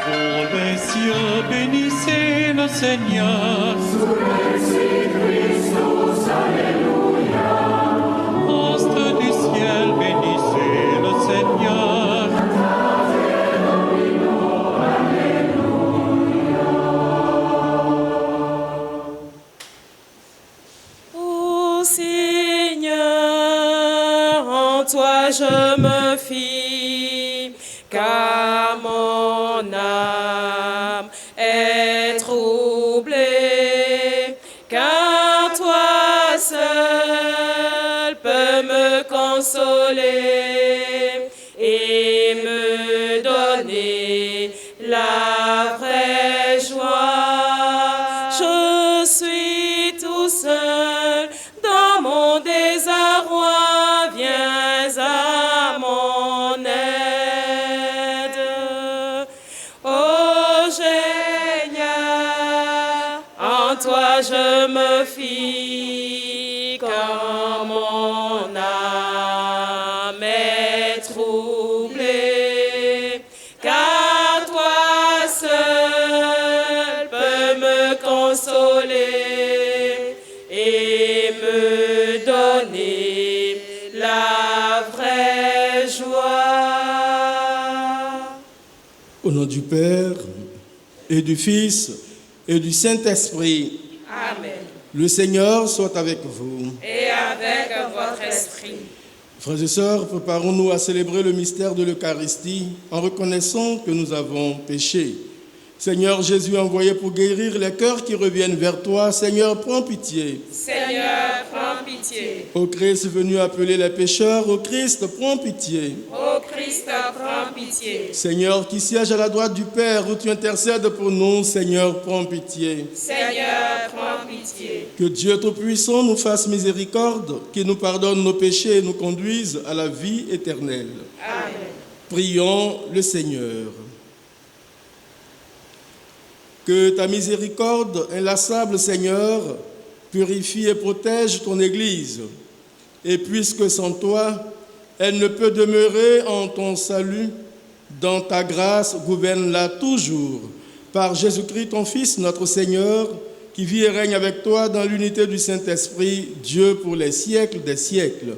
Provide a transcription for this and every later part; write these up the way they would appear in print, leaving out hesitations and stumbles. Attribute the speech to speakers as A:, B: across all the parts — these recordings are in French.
A: Vous les cieux, bénissez le Seigneur.
B: Sur Christus, Alléluia.
A: Astres du ciel, bénissez le Seigneur.
C: Ô Seigneur, en toi je me fie, car mon âme est troublée, car toi seul peux me consoler et me donner la vraie joie. Je suis tout seul dans mon désarroi, viens à mon aide. Ô Seigneur, en toi je me fie, quand mon âme est troublée, car toi seul peux me consoler et me donner la vraie joie.
D: Au nom du Père et du Fils et du Saint-Esprit,
C: Amen.
D: le Seigneur soit avec vous.
C: Et avec votre esprit.
D: Frères et sœurs, préparons-nous à célébrer le mystère de l'Eucharistie en reconnaissant que nous avons péché. Seigneur Jésus envoyé pour guérir les cœurs qui reviennent vers toi, Seigneur, prends pitié.
C: Seigneur, prends pitié.
D: Ô Christ venu appeler les pécheurs, ô Christ, prends pitié.
C: Ô Christ, prends pitié.
D: Seigneur qui siège à la droite du Père, où tu intercèdes pour nous, Seigneur, prends pitié.
C: Seigneur, prends pitié.
D: Que Dieu Tout-Puissant nous fasse miséricorde, qu'il nous pardonne nos péchés et nous conduise à la vie éternelle.
C: Amen.
D: Prions le Seigneur. Que ta miséricorde inlassable, Seigneur, purifie et protège ton Église. Et puisque sans toi, elle ne peut demeurer en ton salut, dans ta grâce, gouverne-la toujours. Par Jésus-Christ, ton Fils, notre Seigneur, qui vit et règne avec toi dans l'unité du Saint-Esprit, Dieu pour les siècles des siècles.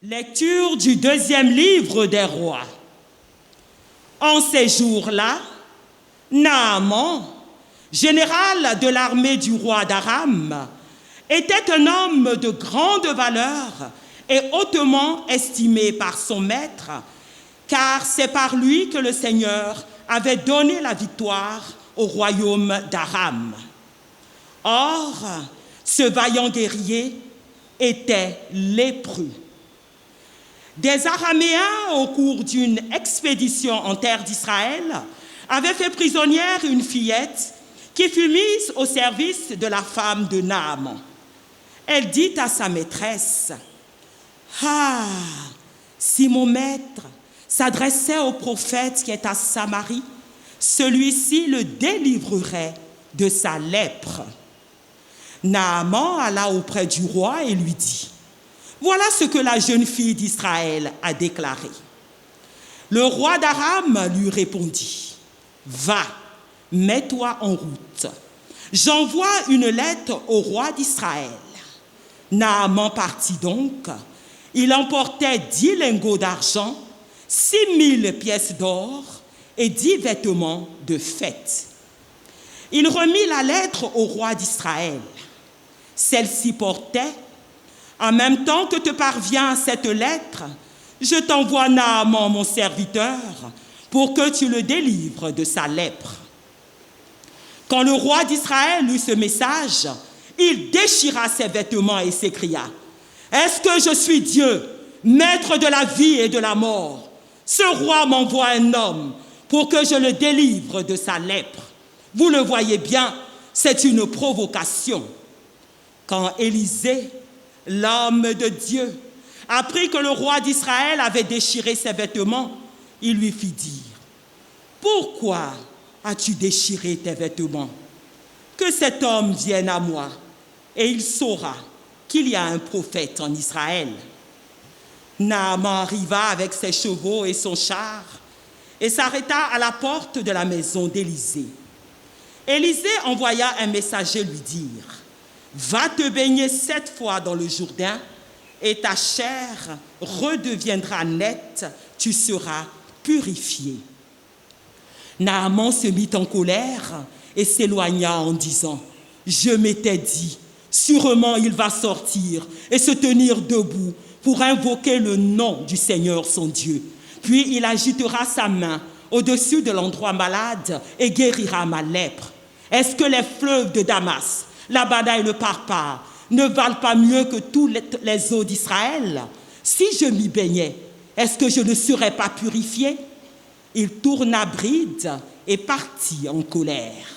E: Lecture du deuxième livre des rois. En ces jours-là, Naaman, général de l'armée du roi d'Aram, était un homme de grande valeur et hautement estimé par son maître, car c'est par lui que le Seigneur avait donné la victoire au royaume d'Aram. Or, ce vaillant guerrier était lépreux. Des Araméens, au cours d'une expédition en terre d'Israël, avaient fait prisonnière une fillette qui fut mise au service de la femme de Naaman. Elle dit à sa maîtresse, « Ah, si mon maître s'adressait au prophète qui est à Samarie, celui-ci le délivrerait de sa lèpre. » Naaman alla auprès du roi et lui dit, « Voilà ce que la jeune fille d'Israël a déclaré. » Le roi d'Aram lui répondit, « Va, mets-toi en route. J'envoie une lettre au roi d'Israël. » Naaman partit donc. Il emportait 10 lingots d'argent, 6 000 pièces d'or et 10 vêtements de fête. Il remit la lettre au roi d'Israël. Celle-ci portait, « En même temps que te parvient cette lettre, je t'envoie Naaman, mon serviteur, pour que tu le délivres de sa lèpre. » Quand le roi d'Israël eut ce message, il déchira ses vêtements et s'écria, « Est-ce que je suis Dieu, maître de la vie et de la mort? Ce roi m'envoie un homme pour que je le délivre de sa lèpre. Vous le voyez bien, c'est une provocation. » Quand Élisée, l'homme de Dieu, apprit que le roi d'Israël avait déchiré ses vêtements, il lui fit dire, « Pourquoi as-tu déchiré tes vêtements? Que cet homme vienne à moi, et il saura qu'il y a un prophète en Israël. » Naaman arriva avec ses chevaux et son char et s'arrêta à la porte de la maison d'Élisée. Élisée envoya un messager lui dire « Va te baigner 7 fois dans le Jourdain et ta chair redeviendra nette, tu seras purifié. » Naaman se mit en colère et s'éloigna en disant « Je m'étais dit, sûrement il va sortir et se tenir debout pour invoquer le nom du Seigneur son Dieu. Puis il agitera sa main au-dessus de l'endroit malade et guérira ma lèpre. Est-ce que les fleuves de Damas, l'Abana et le Parpar ne valent pas mieux que tous les eaux d'Israël? Si je m'y baignais, est-ce que je ne serais pas purifié? » Il tourna bride et partit en colère.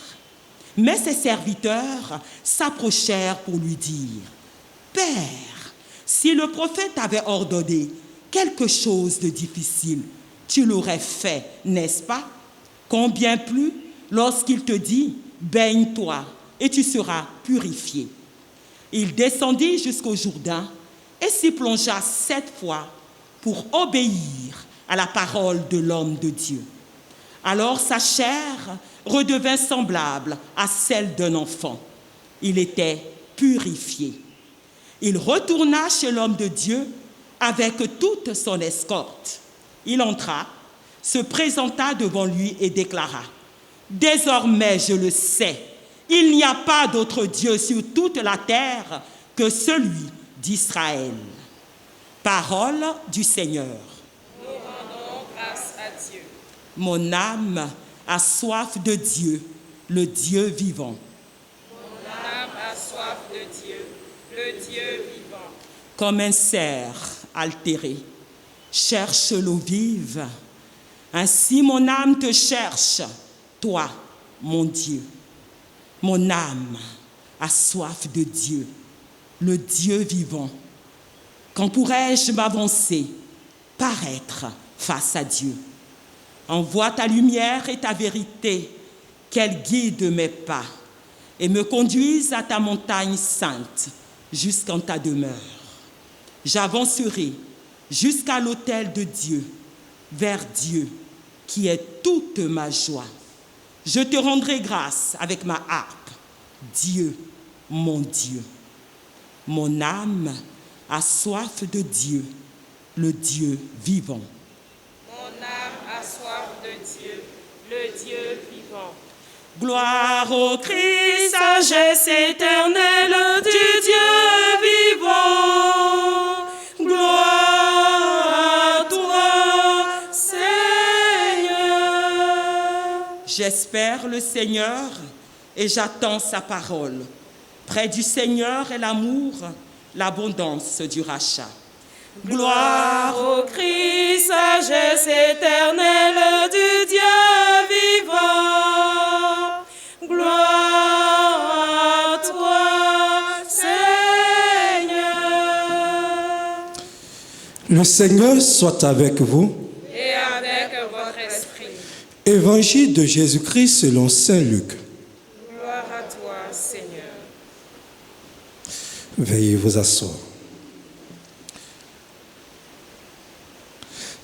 E: Mais ses serviteurs s'approchèrent pour lui dire « Père, si le prophète avait ordonné quelque chose de difficile, tu l'aurais fait, n'est-ce pas? Combien plus lorsqu'il te dit « Baigne-toi et tu seras purifié. » Il descendit jusqu'au Jourdain et s'y plongea 7 fois pour obéir à la parole de l'homme de Dieu. Alors sa chair redevint semblable à celle d'un enfant. Il était purifié. Il retourna chez l'homme de Dieu avec toute son escorte. Il entra, se présenta devant lui et déclara « Désormais, je le sais, il n'y a pas d'autre Dieu sur toute la terre que celui d'Israël. » Parole du Seigneur.
C: Nous rendons grâce à Dieu.
E: Mon âme a soif de Dieu, le Dieu vivant.
C: Mon âme a soif de Dieu, le Dieu vivant.
E: Comme un cerf altéré cherche l'eau vive, ainsi mon âme te cherche, toi, mon Dieu. Mon âme a soif de Dieu, le Dieu vivant. Quand pourrais-je m'avancer, paraître face à Dieu? Envoie ta lumière et ta vérité, qu'elle guide mes pas et me conduise à ta montagne sainte, jusqu'en ta demeure. J'avancerai jusqu'à l'autel de Dieu, vers Dieu, qui est toute ma joie. Je te rendrai grâce avec ma harpe, Dieu, mon Dieu. Mon âme a soif de Dieu, le Dieu vivant.
C: Mon âme a soif de Dieu, le Dieu vivant.
E: Gloire au Christ, sagesse éternelle du Dieu vivant. Gloire à toi, Seigneur. J'espère le Seigneur et j'attends sa parole. Près du Seigneur est l'amour, l'abondance du rachat. Gloire au Christ, sagesse éternelle du Dieu vivant. Gloire à toi, Seigneur.
B: Le Seigneur soit avec vous.
C: Et avec votre esprit.
B: Évangile de Jésus-Christ selon saint Luc.
C: Gloire à toi, Seigneur.
B: Veuillez vous asseoir.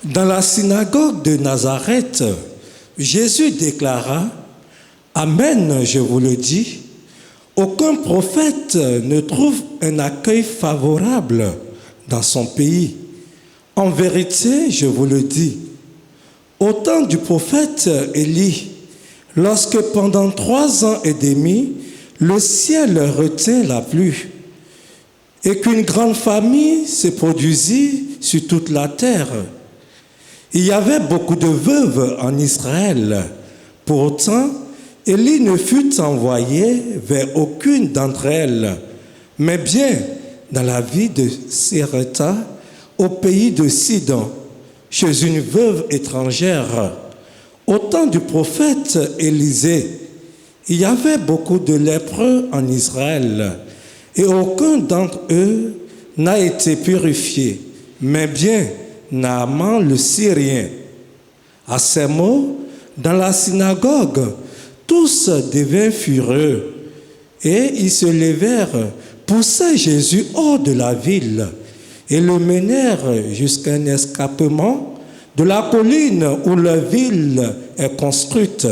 B: Dans la synagogue de Nazareth, Jésus déclara « Amen, je vous le dis, aucun prophète ne trouve un accueil favorable dans son pays. En vérité, je vous le dis, au temps du prophète Élie, lorsque pendant 3 ans et demi, le ciel retint la pluie, et qu'une grande famine se produisit sur toute la terre. Il y avait beaucoup de veuves en Israël. Pourtant, Élie ne fut envoyé vers aucune d'entre elles, mais bien dans la ville de Sarepta, au pays de Sidon, chez une veuve étrangère. Au temps du prophète Élisée, il y avait beaucoup de lépreux en Israël, et aucun d'entre eux n'a été purifié, mais bien Naaman le Syrien. À ces mots, dans la synagogue, tous devinrent furieux, et ils se levèrent poussèrent Jésus hors de la ville et le menèrent jusqu'à un escarpement de la colline où la ville est construite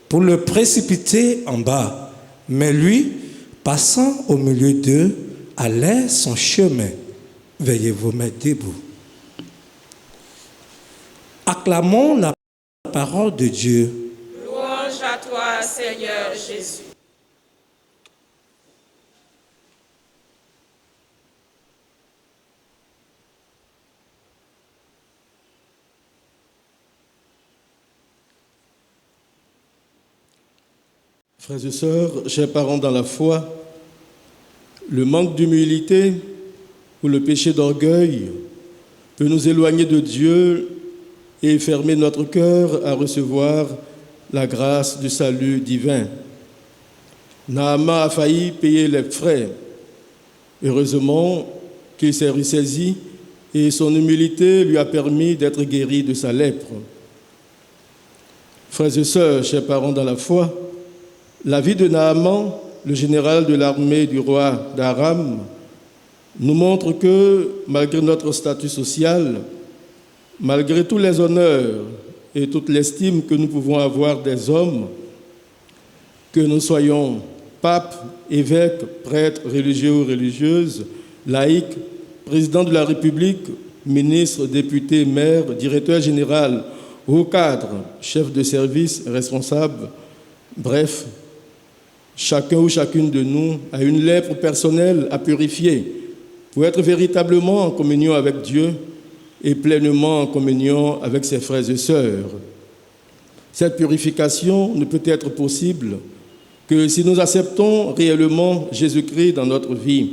B: pour le précipiter en bas. Mais lui, passant au milieu d'eux, allait son chemin. Veuillez vous mettre debout. Acclamons la parole de Dieu.
C: Louange à toi, Seigneur Jésus.
D: Frères et sœurs, chers parents dans la foi, le manque d'humilité ou le péché d'orgueil peut nous éloigner de Dieu et fermer notre cœur à recevoir la grâce du salut divin. Naaman a failli payer les frais. Heureusement qu'il s'est ressaisi et son humilité lui a permis d'être guéri de sa lèpre. Frères et sœurs, chers parents dans la foi, la vie de Naaman, le général de l'armée du roi d'Aram, nous montre que, malgré notre statut social, malgré tous les honneurs et toute l'estime que nous pouvons avoir des hommes, que nous soyons papes, évêques, prêtres, religieux ou religieuses, laïcs, président de la République, ministre, député, maire, directeur général, haut cadre, chef de service, responsable, bref, chacun ou chacune de nous a une lèpre personnelle à purifier pour être véritablement en communion avec Dieu et pleinement en communion avec ses frères et sœurs. Cette purification ne peut être possible que si nous acceptons réellement Jésus-Christ dans notre vie,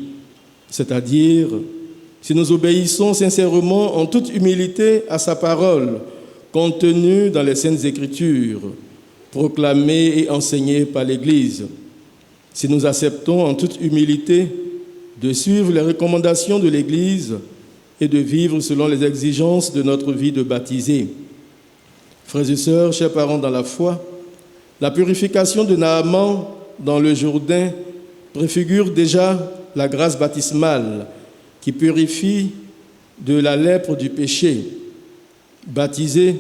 D: c'est-à-dire si nous obéissons sincèrement en toute humilité à sa parole contenue dans les Saintes Écritures, proclamée et enseignée par l'Église. Si nous acceptons en toute humilité de suivre les recommandations de l'Église et de vivre selon les exigences de notre vie de baptisé. Frères et sœurs, chers parents dans la foi, la purification de Naaman dans le Jourdain préfigure déjà la grâce baptismale qui purifie de la lèpre du péché. Baptisés,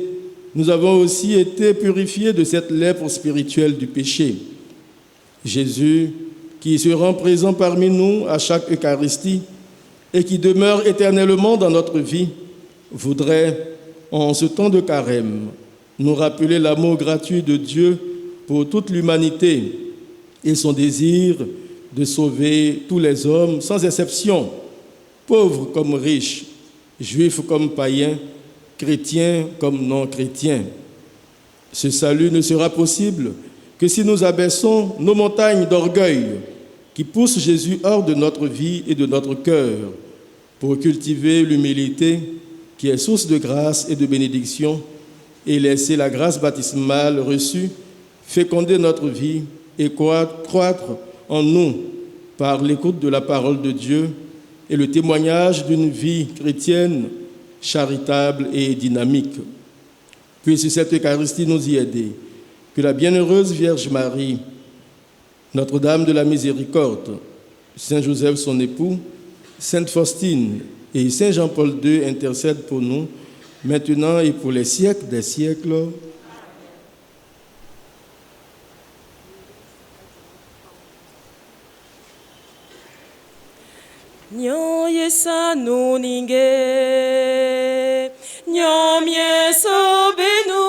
D: nous avons aussi été purifiés de cette lèpre spirituelle du péché. Jésus, qui se rend présent parmi nous à chaque Eucharistie et qui demeure éternellement dans notre vie, voudrait, en ce temps de carême, nous rappeler l'amour gratuit de Dieu pour toute l'humanité et son désir de sauver tous les hommes, sans exception, pauvres comme riches, juifs comme païens, chrétiens comme non-chrétiens. Ce salut ne sera possible que si nous abaissons nos montagnes d'orgueil qui poussent Jésus hors de notre vie et de notre cœur pour cultiver l'humilité qui est source de grâce et de bénédiction et laisser la grâce baptismale reçue féconder notre vie et croître en nous par l'écoute de la parole de Dieu et le témoignage d'une vie chrétienne charitable et dynamique. Puisse cette Eucharistie nous y aider. Que la bienheureuse Vierge Marie, Notre-Dame de la Miséricorde, Saint Joseph son époux, Sainte Faustine et Saint Jean-Paul II intercèdent pour nous, maintenant et pour les siècles des siècles.
C: Nyo yesa no ninge, nyo mieso benu,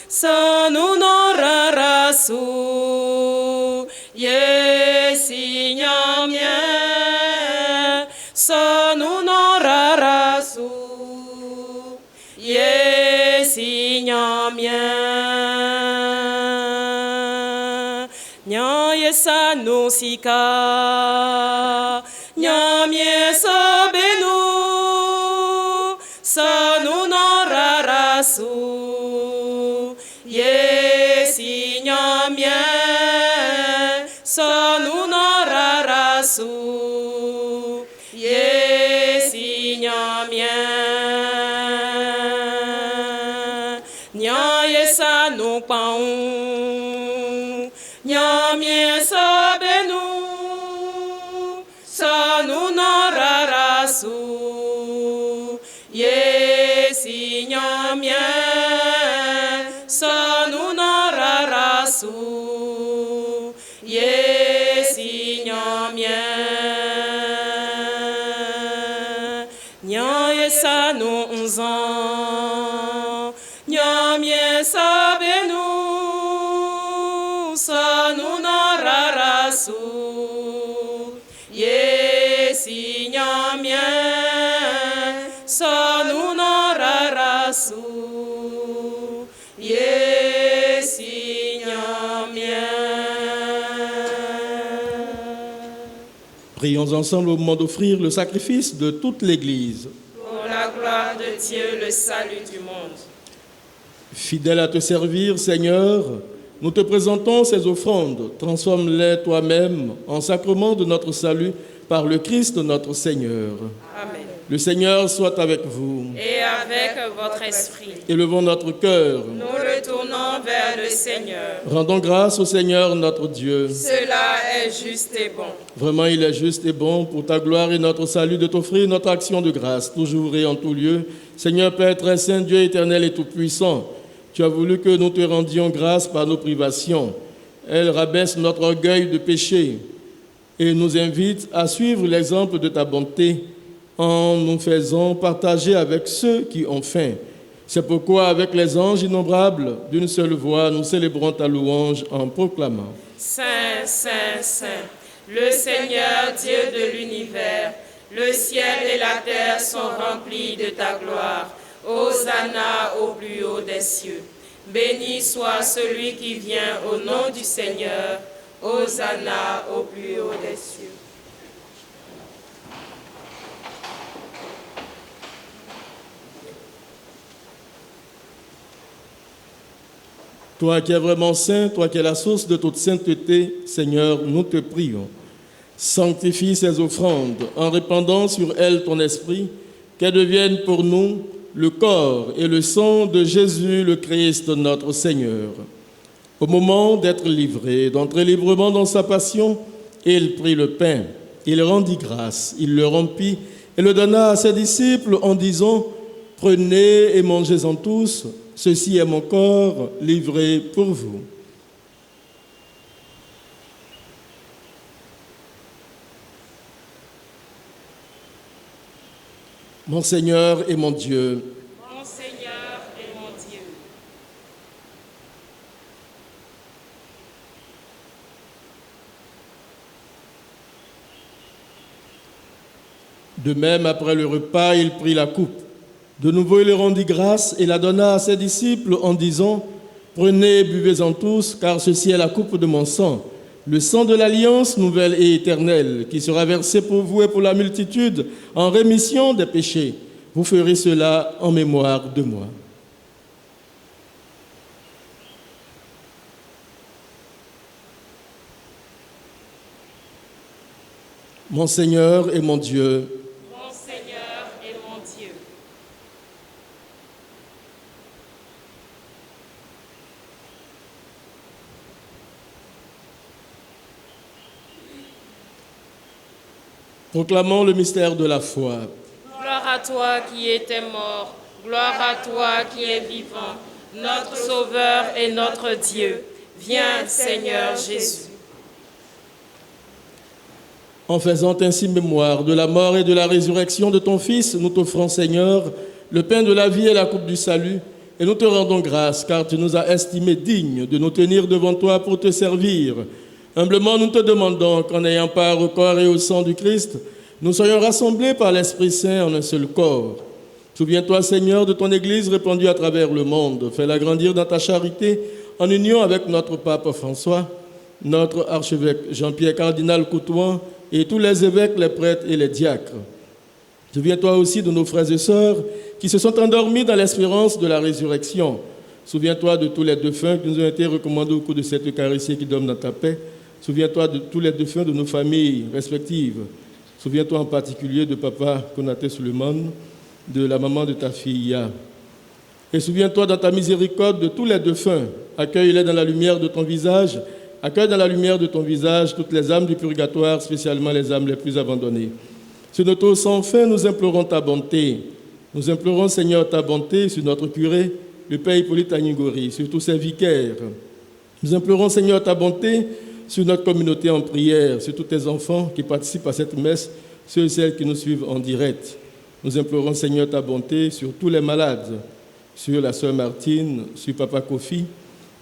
C: sanu no rarasu, yesi nyamye, sanu no rarasu, yesi nyamye. Nyayesa no sika, nyamyesa benu, sanu no rarasu, yesi nyamye, sanu no rarasu, yesi nyamye. Nyayesa no paun, nyamyesa benu, sanunzan nyamye sabenu sanunararasu yesi nyamye sanunararasu yesi nyamye.
D: Prions ensemble au moment d'offrir le sacrifice de toute l'Église.
C: Pour la gloire de Dieu, le salut du monde.
D: Fidèle à te servir, Seigneur, nous te présentons ces offrandes. Transforme-les toi-même en sacrement de notre salut par le Christ notre Seigneur.
C: Amen.
D: Le Seigneur soit avec vous.
C: Et avec votre esprit,
D: Élevons notre cœur.
C: nous retournons vers le Seigneur.
D: Rendons grâce au Seigneur notre Dieu.
C: Cela est juste et bon.
D: Vraiment, il est juste et bon pour ta gloire et notre salut de t'offrir notre action de grâce, toujours et en tout lieu. Seigneur Père très saint, Dieu éternel et tout-puissant, tu as voulu que nous te rendions grâce par nos privations. Elles rabaissent notre orgueil de péché et nous invitent à suivre l'exemple de ta bonté en nous faisant partager avec ceux qui ont faim. C'est pourquoi, avec les anges innombrables, d'une seule voix, nous célébrons ta louange en proclamant.
C: Saint, Saint, Saint, le Seigneur Dieu de l'univers, le ciel et la terre sont remplis de ta gloire. Hosanna au plus haut des cieux. Béni soit celui qui vient au nom du Seigneur. Hosanna au plus haut des cieux.
D: Toi qui es vraiment saint, toi qui es la source de toute sainteté, Seigneur, nous te prions. Sanctifie ces offrandes en répandant sur elles ton esprit, qu'elles deviennent pour nous le corps et le sang de Jésus le Christ, notre Seigneur. Au moment d'être livré, d'entrer librement dans sa passion, il prit le pain, il rendit grâce, il le rompit et le donna à ses disciples en disant « Prenez et mangez-en tous, ceci est mon corps livré pour vous. » Mon Seigneur et mon Dieu,
C: Mon Seigneur et mon Dieu,
D: de même, après le repas, il prit la coupe. De nouveau, il rendit grâce et la donna à ses disciples en disant « Prenez et buvez-en tous, car ceci est la coupe de mon sang, le sang de l'alliance nouvelle et éternelle, qui sera versé pour vous et pour la multitude en rémission des péchés. Vous ferez cela en mémoire de moi. » Mon Seigneur et mon Dieu,
C: mon Seigneur et mon Dieu,
D: proclamons le mystère de la foi.
C: gloire à toi qui étais mort, gloire à toi qui es vivant, notre Sauveur et notre Dieu. Viens, Seigneur Jésus.
D: En faisant ainsi mémoire de la mort et de la résurrection de ton Fils, nous t'offrons, Seigneur, le pain de la vie et la coupe du salut, et nous te rendons grâce, car tu nous as estimés dignes de nous tenir devant toi pour te servir. Humblement, nous te demandons qu'en ayant part au corps et au sang du Christ, nous soyons rassemblés par l'Esprit Saint en un seul corps. Souviens-toi, Seigneur, de ton Église répandue à travers le monde. Fais-la grandir dans ta charité en union avec notre pape François, notre archevêque Jean-Pierre cardinal Coutouin et tous les évêques, les prêtres et les diacres. Souviens-toi aussi de nos frères et sœurs qui se sont endormis dans l'espérance de la résurrection. Souviens-toi de tous les défunts qui nous ont été recommandés au cours de cette Eucharistie qui donne dans ta paix. Souviens-toi de tous les défunts de nos familles respectives. Souviens-toi en particulier de papa Konaté Suleiman, de la maman de ta fille Ya. Et souviens-toi dans ta miséricorde de tous les défunts. Accueille-les dans la lumière de ton visage. Accueille dans la lumière de ton visage toutes les âmes du purgatoire, spécialement les âmes les plus abandonnées. Sur notre eau sans fin, nous implorons ta bonté. Nous implorons, Seigneur, ta bonté sur notre curé, le Père Hippolyte Agnigori, sur tous ses vicaires. Nous implorons, Seigneur, ta bonté sur notre communauté en prière, sur tous tes enfants qui participent à cette messe, ceux et celles qui nous suivent en direct. Nous implorons, Seigneur, ta bonté sur tous les malades, sur la sœur Martine, sur Papa Kofi.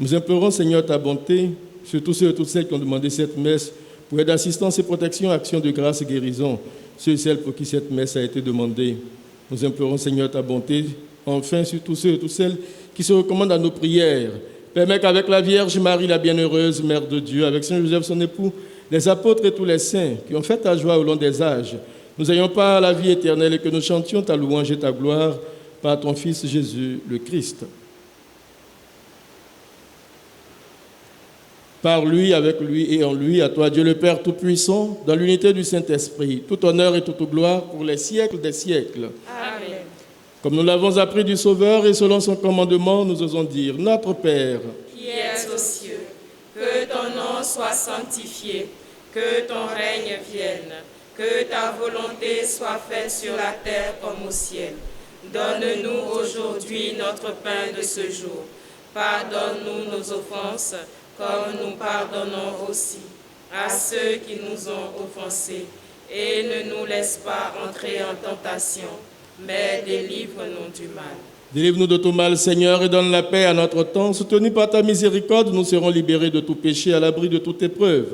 D: Nous implorons, Seigneur, ta bonté sur tous ceux et toutes celles qui ont demandé cette messe pour aide, assistance et protection, action de grâce et guérison, ceux et celles pour qui cette messe a été demandée. Nous implorons, Seigneur, ta bonté, enfin, sur tous ceux et toutes celles qui se recommandent à nos prières. Permets qu'avec la Vierge Marie, la bienheureuse Mère de Dieu, avec Saint Joseph, son époux, les apôtres et tous les saints qui ont fait ta joie au long des âges, nous ayons part à la vie éternelle et que nous chantions ta louange et ta gloire par ton Fils Jésus, le Christ. Par lui, avec lui et en lui, à toi, Dieu le Père Tout-Puissant, dans l'unité du Saint-Esprit, tout honneur et toute gloire pour les siècles des siècles.
C: Amen.
D: Comme nous l'avons appris du Sauveur et selon son commandement, nous osons dire, Notre Père,
C: Qui es aux cieux, que ton nom soit sanctifié, que ton règne vienne, que ta volonté soit faite sur la terre comme au ciel. Donne-nous aujourd'hui notre pain de ce jour. Pardonne-nous nos offenses, comme nous pardonnons aussi à ceux qui nous ont offensés. Et ne nous laisse pas entrer en tentation, mais délivre-nous du mal.
D: délivre-nous de tout mal, Seigneur, et donne la paix à notre temps. Soutenus par ta miséricorde, nous serons libérés de tout péché, à l'abri de toute épreuve.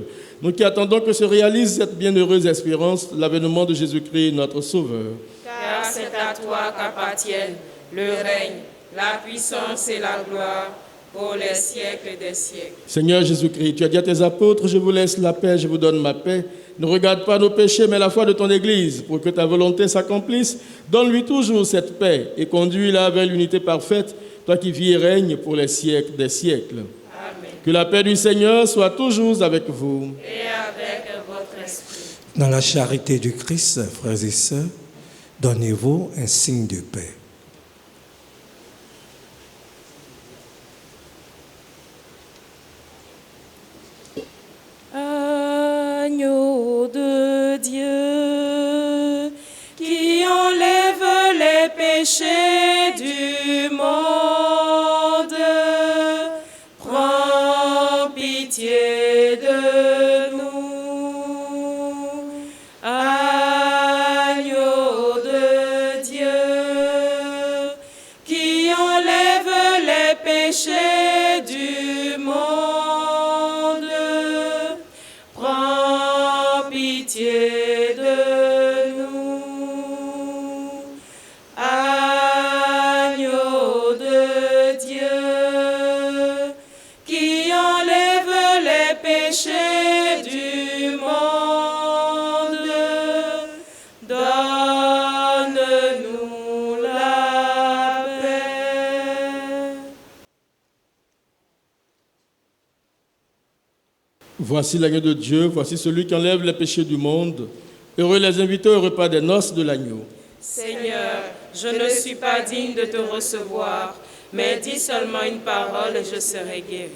D: Nous qui attendons que se réalise cette bienheureuse espérance, l'avènement de Jésus-Christ, notre Sauveur.
C: Car c'est à toi qu'appartiennent le règne, la puissance et la gloire pour les siècles des siècles.
D: Seigneur Jésus-Christ, tu as dit à tes apôtres, je vous laisse la paix, je vous donne ma paix. Ne regarde pas nos péchés, mais la foi de ton Église, pour que ta volonté s'accomplisse. Donne-lui toujours cette paix et conduis-la vers l'unité parfaite, toi qui vis et règnes pour les siècles des siècles.
C: Amen.
D: Que la paix du Seigneur soit toujours avec vous.
C: Et avec votre esprit.
B: Dans la charité du Christ, frères et sœurs, donnez-vous un signe de paix.
C: Agneau de Dieu, qui enlève les péchés du monde, prends pitié de nous. Agneau de Dieu, qui enlève les péchés du monde, prends pitié de nous. Agneau de Dieu, qui enlève les péchés du monde, donne-nous la paix.
D: Voici l'agneau de Dieu, voici celui qui enlève les péchés du monde. Heureux les invités au repas des noces de l'agneau.
C: Seigneur, je ne suis pas digne de te recevoir, mais dis seulement une parole et je serai guéri.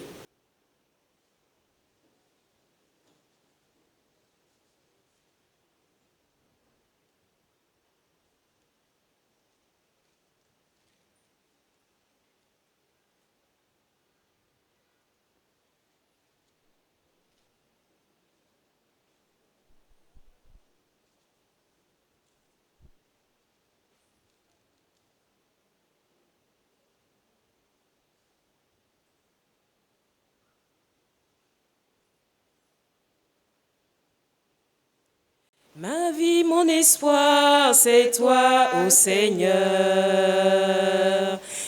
C: Ma vie, mon espoir, c'est toi, ô Seigneur.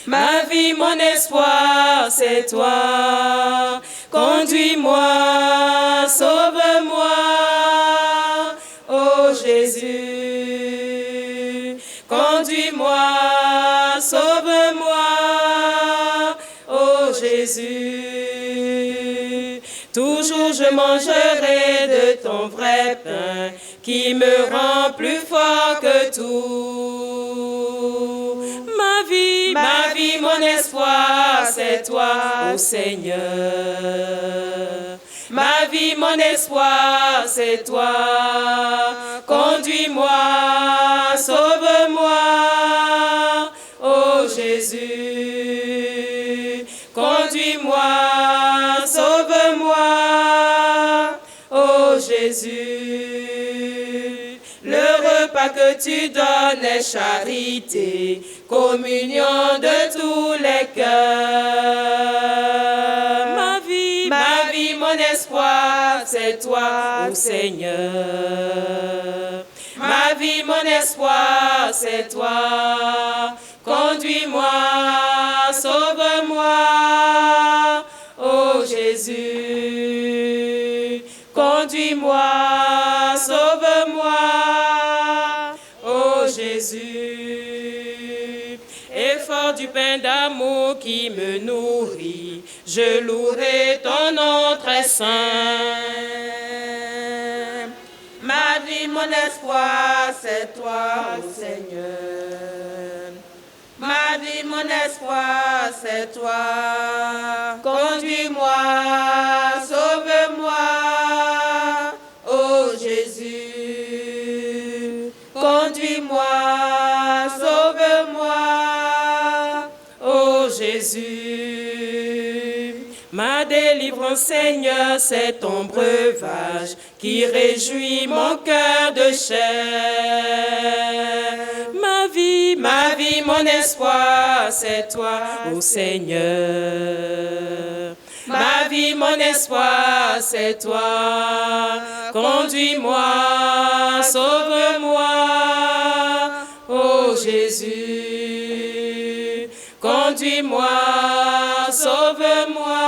C: Ma vie, mon espoir, c'est toi. Conduis-moi, sauve-moi, ô Jésus. Conduis-moi, sauve-moi, ô Jésus. Toujours je mangerai de ton vrai pain, qui me rend plus fort que tout. Ma vie, mon espoir, c'est toi, ô Seigneur. Ma vie, mon espoir, c'est toi. Conduis-moi, sauve-moi, ô Jésus. Conduis-moi, sauve-moi, ô Jésus. Le repas Joie que tu donnes est charité, communion de tous les cœurs. Ma vie, mon espoir, c'est toi, ô Seigneur. Ma vie, mon espoir, c'est toi. Conduis-moi, sauve-moi, ô Jésus. Conduis-moi, sauve-moi, ô Jésus. Effort du pain d'amour qui me nourrit, je louerai ton nom très saint. Ma vie, mon espoir, c'est toi, ô Seigneur. Ma vie, mon espoir, c'est toi. Conduis-moi, sauve-moi, ô Jésus. Conduis-moi, sauve-moi, ô Jésus. Ma délivrance, Seigneur, c'est ton breuvage qui réjouit mon cœur de chair. Ma vie, mon espoir, c'est toi, ô Seigneur. Ma vie, mon espoir, c'est toi. Conduis-moi, sauve-moi, ô Jésus. Conduis-moi, sauve-moi,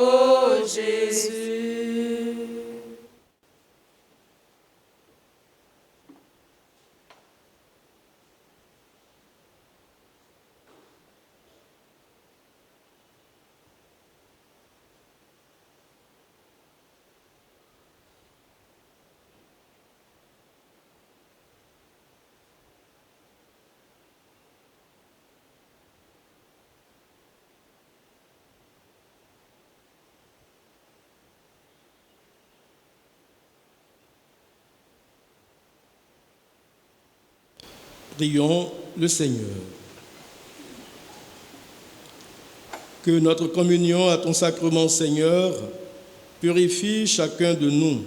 C: ô Jésus.
D: Prions le Seigneur. Que notre communion à ton sacrement, Seigneur, purifie chacun de nous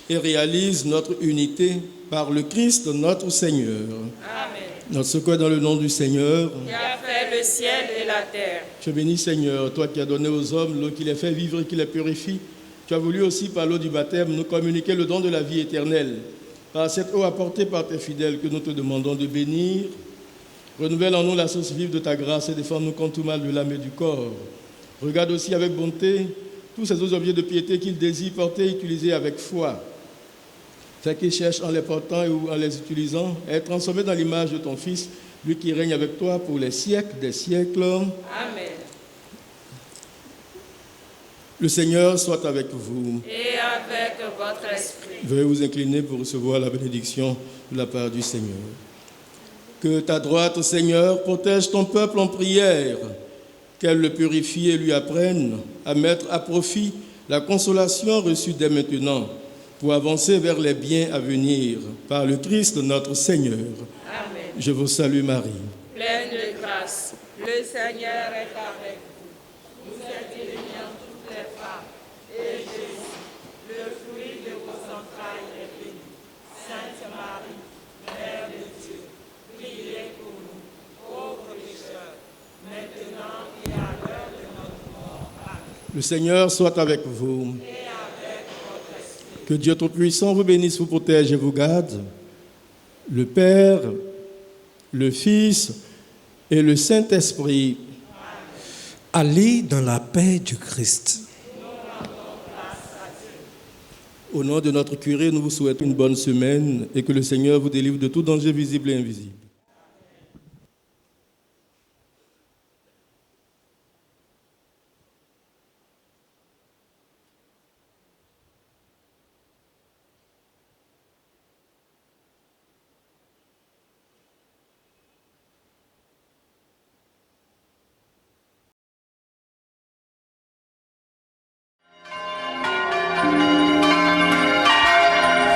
D: et réalise notre unité par le Christ notre Seigneur.
C: Amen.
D: Notre secours dans le nom du Seigneur.
C: Qui a fait le ciel et la terre.
D: Je bénis, Seigneur, toi qui as donné aux hommes l'eau qui les fait vivre et qui les purifie. Tu as voulu aussi, par l'eau du baptême, nous communiquer le don de la vie éternelle. Par cette eau apportée par tes fidèles que nous te demandons de bénir, renouvelle en nous la source vive de ta grâce et défends-nous contre tout mal de l'âme et du corps. Regarde aussi avec bonté tous ces autres objets de piété qu'ils désirent porter et utiliser avec foi. Fais qu'ils cherchent en les portant ou en les utilisant à être transformés dans l'image de ton Fils, lui qui règne avec toi pour les siècles des siècles.
C: Amen.
D: Le Seigneur soit avec vous.
C: Et avec votre esprit.
D: Veuillez vous incliner pour recevoir la bénédiction de la part du Seigneur. Que ta droite, Seigneur, protège ton peuple en prière, qu'elle le purifie et lui apprenne à mettre à profit la consolation reçue dès maintenant pour avancer vers les biens à venir par le Christ notre Seigneur.
C: Amen.
D: Je vous salue Marie.
C: Pleine de grâce, le Seigneur est avec vous. Vous êtes bénie entre toutes les femmes, et Jésus, le fruit de vos entrailles, est béni. Sainte Marie, Mère de Dieu, priez pour nous, pauvres pécheurs, maintenant et à l'heure de notre mort. Amen.
D: Le Seigneur soit avec vous.
C: Et avec votre esprit.
D: Que Dieu Tout-Puissant vous bénisse, vous protège et vous garde. Le Père, le Fils et le Saint-Esprit.
B: Allez dans la paix du Christ.
D: Au nom de notre curé, nous vous souhaitons une bonne semaine et que le Seigneur vous délivre de tout danger visible et invisible.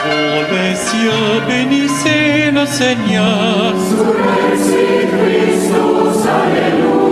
A: Pour les cieux, bénissez le Seigneur.
F: Sur les Christus, Alléluia.